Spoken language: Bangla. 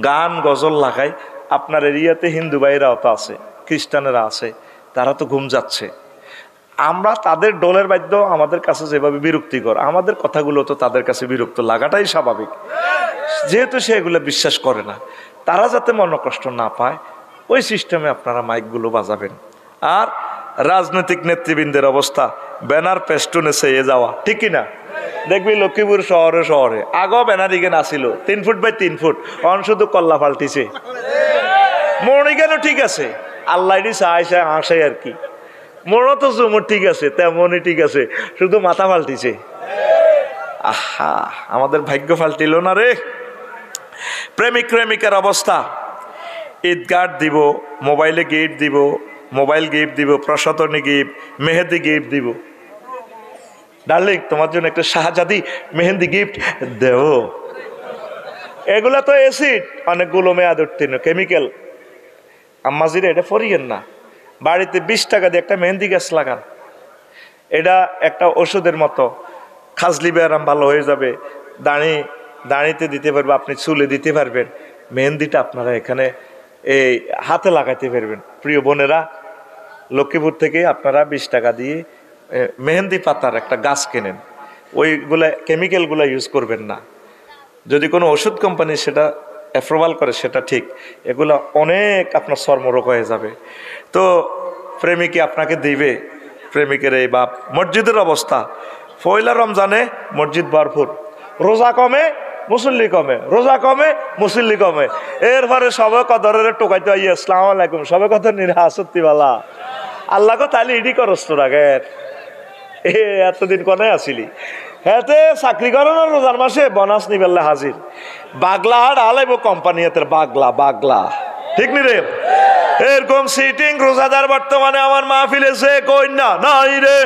গান গজল লাগায়। আপনার এরিয়াতে হিন্দু ভাইরাও তো আছে, খ্রিস্টানেরা আছে, তারা তো ঘুম যাচ্ছে। আমরা তাদের ডোলের বাদ্য আমাদের কাছে যেভাবে বিরক্তিকর, আমাদের কথাগুলো তো তাদের কাছে বিরক্ত লাগাটাই স্বাভাবিক, যেহেতু সে এগুলো বিশ্বাস করে না। তারা যাতে মনোকষ্ট না পায় ওই সিস্টেমে আপনারা মাইকগুলো বাজাবেন। আর রাজনৈতিক নেতৃবৃন্দের অবস্থা, ব্যানার পেস্টুনে চেয়ে যাওয়া, ঠিক কিনা? দেখবি লক্ষ্মীপুর শহরে শহরে আগো banner eigen Aseel 3 foot by 3 foot, on শুধু কল্লা পাল্টিছে। মরিগানও ঠিক আছে, আল্লাহ চাইছে আসে আর কি। মোড়ও তো জুমুর ঠিক আছে, তেমনই ঠিক আছে, শুধু মাথা পাল্টিছে। আহা, আমাদের ভাগ্য পাল্টিল না রে। প্রেমিক প্রেমিকার অবস্থা, ঈদগাহ দিব, মোবাইলে গিফট দিব, মোবাইল গিফট দিব, প্রসাধনী গিফট, মেহেদি গিফট দিব। ডার্লিং তোমার জন্য একটা শাহজাদি মেহেন্দি গিফট দেব। এগুলা তো অ্যাসিড, অনেকগুলো মেয়াদ উত্তীর্ণ কেমিক্যাল। আম্মাজিরা এটা ফরিয়েন না, বাড়িতে 20 টাকা দিয়ে একটা মেহেন্দি গাছ লাগান। এটা একটা ওষুধের মতো, খাজলি ব্যায়াম ভালো হয়ে যাবে, দাড়িতে দিতে পারবে, আপনি চুলে দিতে পারবেন। মেহেন্দিটা আপনারা এখানে এই হাতে লাগাইতে পারবেন। প্রিয় বোনেরা, লক্ষ্মীপুর থেকে আপনারা 20 টাকা দিয়ে মেহেন্দি পাতার একটা গাছ কেনেন। ওইগুলা কেমিক্যালগুলো ইউজ করবেন না। যদি কোনো ওষুধ কোম্পানি সেটা অ্যাপ্রুভাল করে সেটা ঠিক, এগুলো অনেক আপনার চর্মরোগ হয়ে যাবে। তো প্রেমিকে আপনাকে দিবে, প্রেমিকের এই বাপ। মসজিদের অবস্থা, পয়লা রমজানে মসজিদ ভরপুর, রোজা কমে মুসল্লি কমে, রোজা কমে মুসল্লি কমে। এরপরে সবে কদরের টোকাইতে আইয়া আসসালামু আলাইকুম, সবে কত নিরা সত্যিওয়ালা আল্লাহ গো, তাহলে ইডি করস তোর আগের এতদিন কোনে আসিলি। হ্যাঁ চাকরি করো না, রোজার মাসে বোনাস নিবেলে হাজির। বাগলা আর আলাইব কোম্পানি হাতের বাগলা বাগলা, ঠিক নি রে? এরকম সিটিং রোজাদার বর্তমানে আমার মাহফিলে সে কই না নাই রে।